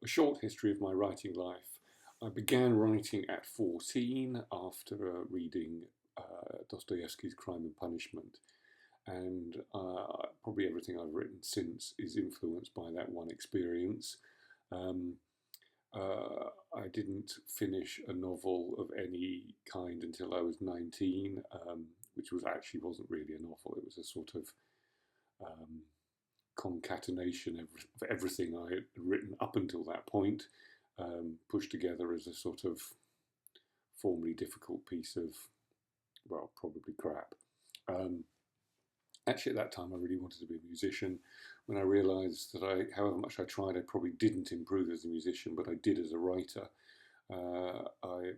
a short history of my writing life. I began writing at 14 after reading Dostoevsky's Crime and Punishment, and probably everything I've written since is influenced by that one experience. Um, I didn't finish a novel of any kind until I was 19, which was actually wasn't really a novel. It was a sort of um, concatenation of everything I had written up until that point, pushed together as a sort of formally difficult piece of, well, probably crap. Um, Actually, at that time, I really wanted to be a musician. When I realised that however much I tried, I probably didn't improve as a musician, but I did as a writer. I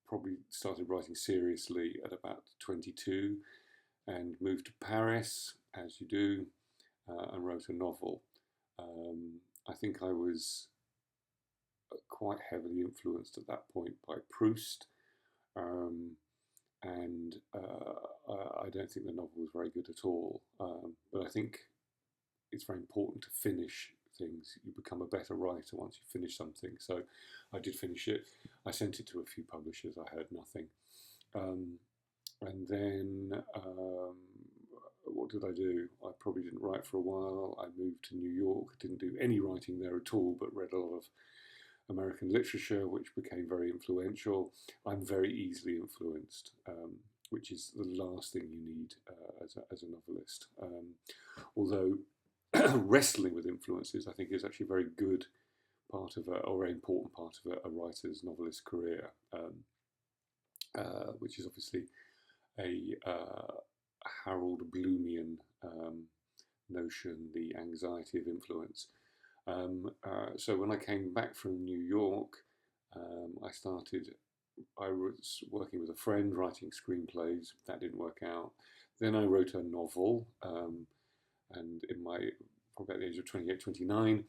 probably started writing seriously at about 22 and moved to Paris, as you do, and wrote a novel. I think I was quite heavily influenced at that point by Proust, um, and I don't think the novel was very good at all. But I think it's very important to finish things. You become a better writer once you finish something. So I did finish it. I sent it to a few publishers. I heard nothing. Um, and then what did I do? I probably didn't write for a while. I moved to New York. Didn't do any writing there at all, but read a lot of American literature, which became very influential. I'm very easily influenced, which is the last thing you need as a novelist. Although wrestling with influences, I think, is actually a very good part of or a very important part of a writer's novelist career, which is obviously a Harold Bloomian notion, the anxiety of influence. So when I came back from New York, I was working with a friend writing screenplays. That didn't work out. Then I wrote a novel, and in my probably at the age of 28, 29,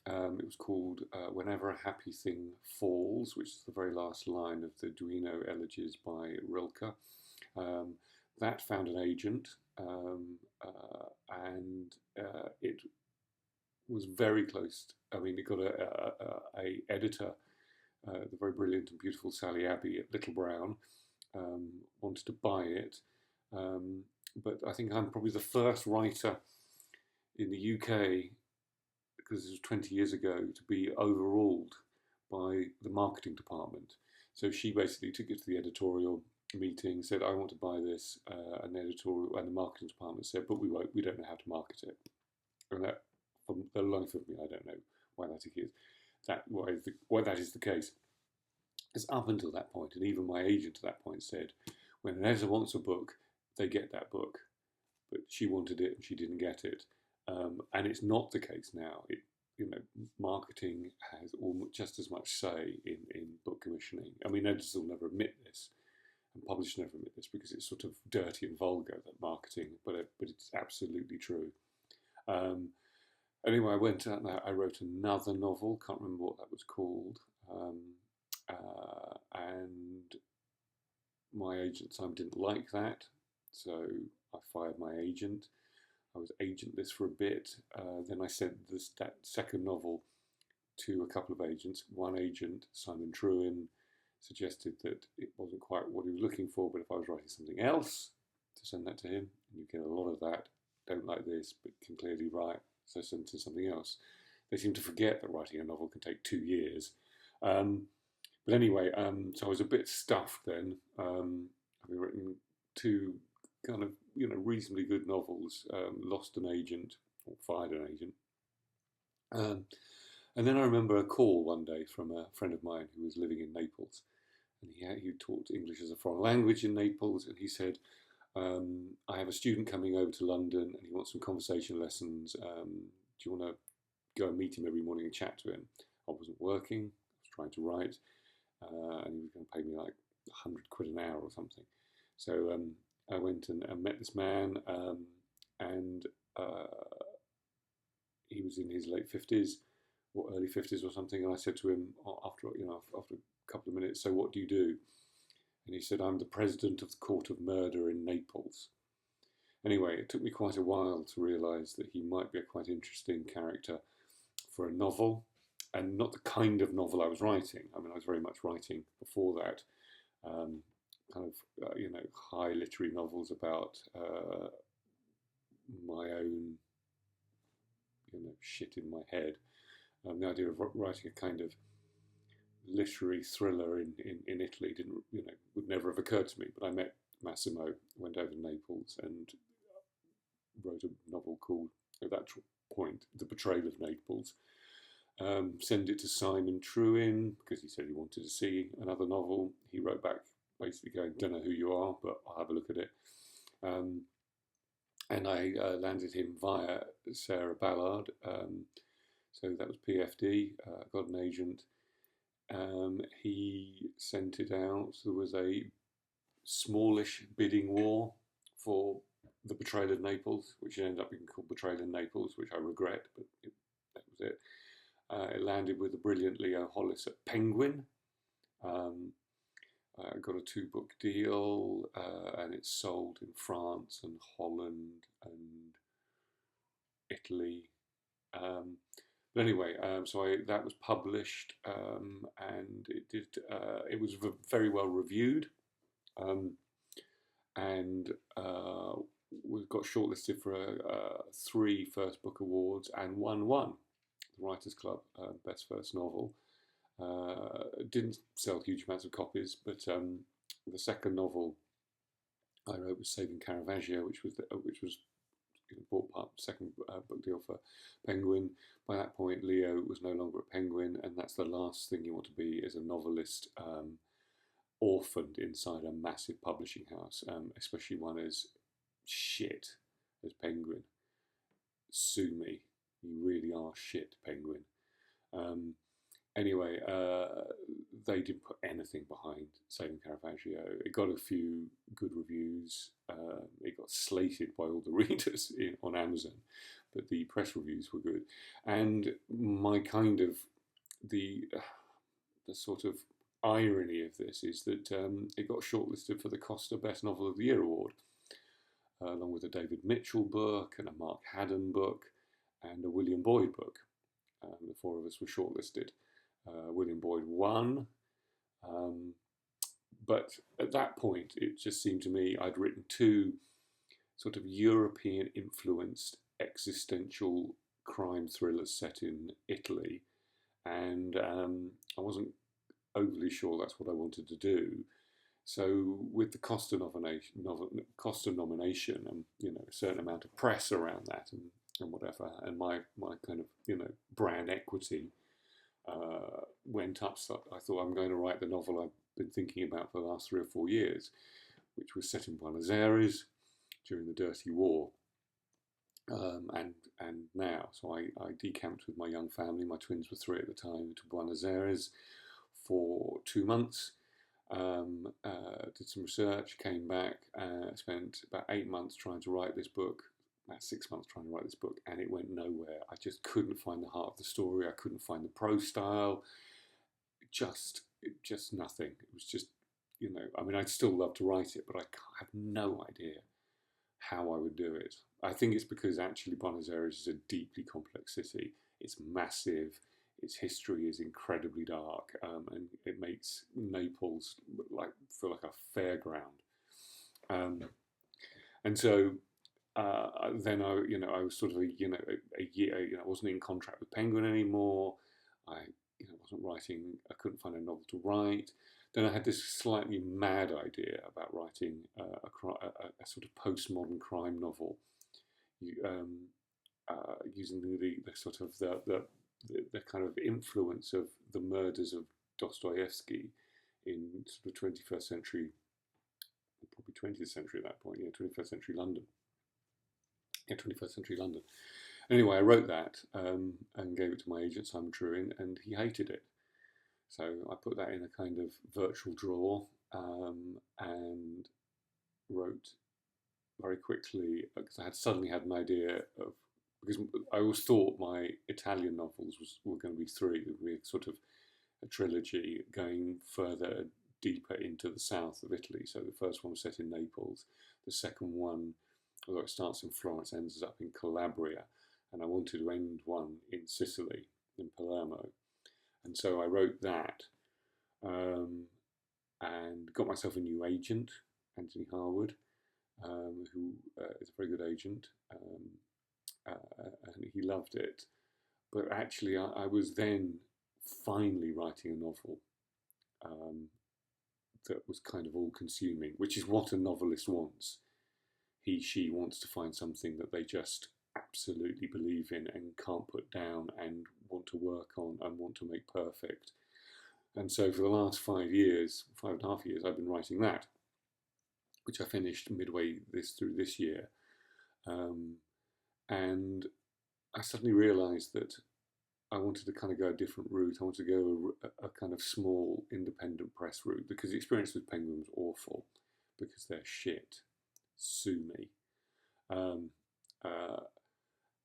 it was called Whenever a Happy Thing Falls, which is the very last line of the Duino Elegies by Rilke. That found an agent, and it was very close. I mean, it got a editor, the very brilliant and beautiful Sally Abbey at Little Brown, wanted to buy it. But I think I'm probably the first writer in the UK, because this was 20 years ago, to be overruled by the marketing department. So she basically took it to the editorial meeting, said, "I want to buy this," and the marketing department said, "But we won't. We don't know how to market it." And that, from the life of me, I don't know why that is. Why that is the case. It's up until that point, and even my agent at that point said, when an editor wants a book, they get that book. But she wanted it, and she didn't get it. And it's not the case now. Marketing has almost just as much say in book commissioning. I mean, editors will never admit this, and publishers never admit this because it's sort of dirty and vulgar, that marketing. But it's absolutely true. Anyway, I went out and I wrote another novel. Can't remember what that was called. And my agent at the time didn't like that, so I fired my agent. I was agentless for a bit. Then I sent that second novel to a couple of agents. One agent, Simon Trewin, suggested that it wasn't quite what he was looking for, but if I was writing something else, to send that to him. And you get a lot of that. Don't like this, but can clearly write, so send to something else. They seem to forget that writing a novel can take 2 years. But anyway, so I was a bit stuffed then, having written two kind of reasonably good novels, lost an agent or fired an agent. And then I remember a call one day from a friend of mine who was living in Naples, and he taught English as a foreign language in Naples, and he said, "I have a student coming over to London, and he wants some conversation lessons. Do you want to go and meet him every morning and chat to him?" I wasn't working; I was trying to write, and he was going to pay me like 100 quid an hour or something. So I went and met this man, and he was in his late 50s or early 50s or something. And I said to him after a couple of minutes, "So what do you do?" And he said, "I'm the president of the Court of Murder in Naples." Anyway, it took me quite a while to realise that he might be a quite interesting character for a novel. and not the kind of novel I was writing. I mean, I was very much writing before that, kind of high literary novels about my own shit in my head. The idea of writing a kind of literary thriller in Italy didn't would never have occurred to me. But I met Massimo, went over to Naples, and wrote a novel called, at that point, The Betrayal of Naples. Send it to Simon Trewin because he said he wanted to see another novel. He wrote back basically going, "Don't know who you are, but I'll have a look at it." And I landed him via Sarah Ballard. So that was PFD, got an agent. He sent it out. So there was a smallish bidding war for The Betrayal of Naples, which ended up being called Betrayal in Naples, which I regret, but that was it. It landed with the brilliant Leo Hollis at Penguin. Got a 2-book deal, and it's sold in France and Holland and Italy. But anyway, so that was published, and it did. It was very well reviewed, and we got shortlisted for 3 First Book Awards and won one, the Writers' Club Best First Novel. Didn't sell huge amounts of copies, but the second novel I wrote was Saving Caravaggio, which was bought part second book deal for Penguin. By that point, Leo was no longer at Penguin, and that's the last thing you want to be as a novelist, orphaned inside a massive publishing house, especially one as shit as Penguin. Sue me, you really are shit, Penguin. Anyway, they didn't put anything behind Saving Caravaggio. It got a few good reviews. It got slated by all the readers on Amazon, but the press reviews were good. And my kind of the sort of irony of this is that it got shortlisted for the Costa Best Novel of the Year award, along with a David Mitchell book and a Mark Haddon book and a William Boyd book. The 4 of us were shortlisted. William Boyd won, but at that point it just seemed to me I'd written 2 sort of European influenced existential crime thrillers set in Italy, and I wasn't overly sure that's what I wanted to do. So with the Costa nomination and a certain amount of press around that and whatever, and my kind of brand equity went up. So I thought, I'm going to write the novel I've been thinking about for the last 3 or 4 years, which was set in Buenos Aires during the Dirty War, and now. So I decamped with my young family. My twins were 3 at the time, to Buenos Aires for 2 months. Did some research, came back, spent about 8 months trying to write this book. About 6 months trying to write this book, and it went nowhere. I just couldn't find the heart of the story. I couldn't find the prose style. Just nothing. It was just, I mean, I'd still love to write it, but I have no idea how I would do it. I think it's because actually Buenos Aires is a deeply complex city. It's massive. Its history is incredibly dark, and it makes Naples feel like a fairground. And so. Then I was sort of a year. I wasn't in contract with Penguin anymore. I wasn't writing. I couldn't find a novel to write. Then I had this slightly mad idea about writing a sort of postmodern crime novel, using the sort of the kind of influence of the murders of Dostoevsky in sort of 21st century, probably 20th century at that point. 21st century London. 21st century London. Anyway, I wrote that and gave it to my agent, Simon Trewin, and he hated it. So I put that in a kind of virtual drawer, and wrote very quickly, because I had suddenly had an idea of, because I always thought my Italian novels were going to be 3, with sort of a trilogy going further, deeper into the south of Italy. So the first one was set in Naples. The second one, although it starts in Florence, ends up in Calabria, and I wanted to end one in Sicily, in Palermo. And so I wrote that, um, and got myself a new agent, Anthony Harwood, who is a very good agent, and he loved it. But actually, I was then finally writing a novel um, that was kind of all consuming, which is what a novelist wants. She wants to find something that they just absolutely believe in and can't put down and want to work on and want to make perfect. And so for the last 5 years, 5.5 years, I've been writing that, which I finished midway through this year. And I suddenly realised that I wanted to kind of go a different route. I wanted to go a kind of small independent press route, because the experience with Penguin was awful, because they're shit. Sue me. Um, uh,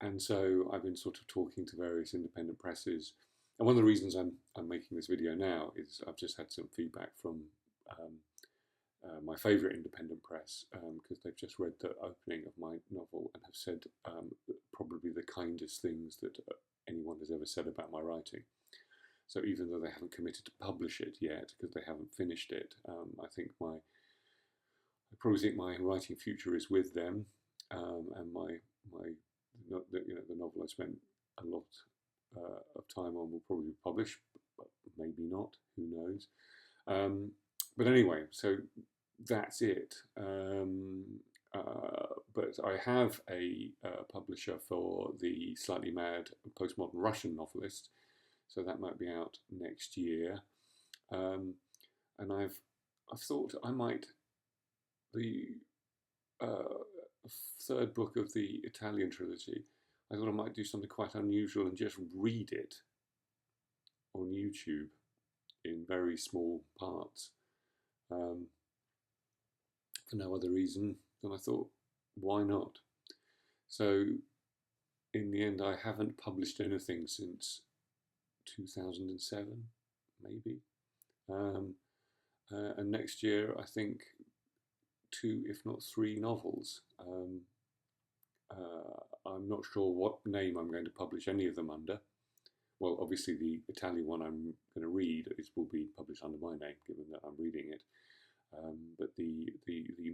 and so I've been sort of talking to various independent presses. And one of the reasons I'm making this video now is I've just had some feedback from um, my favourite independent press, because they've just read the opening of my novel and have said probably the kindest things that anyone has ever said about my writing. So even though they haven't committed to publish it yet, because they haven't finished it, I probably think my writing future is with them, and the novel I spent a lot of time on will probably be published, but maybe not. Who knows? But anyway, so that's it. But I have a publisher for the Slightly Mad Postmodern Russian Novelist, so that might be out next year. And I've thought I might, the third book of the Italian trilogy, I thought I might do something quite unusual and just read it on YouTube in very small parts, for no other reason than I thought, why not? So in the end, I haven't published anything since 2007, maybe. And next year, I think 2, if not 3 novels. I'm not sure what name I'm going to publish any of them under. Well, obviously the Italian one I'm going to read will be published under my name, given that I'm reading it. But the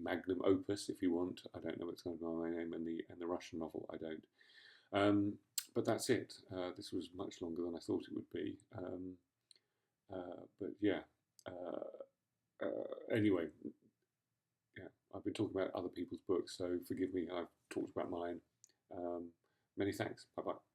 magnum opus, if you want, I don't know what's going to be my name, and the Russian novel, I don't. But that's it. This was much longer than I thought it would be. But yeah. Anyway, yeah, I've been talking about other people's books, so forgive me. I've talked about mine. Many thanks. Bye bye.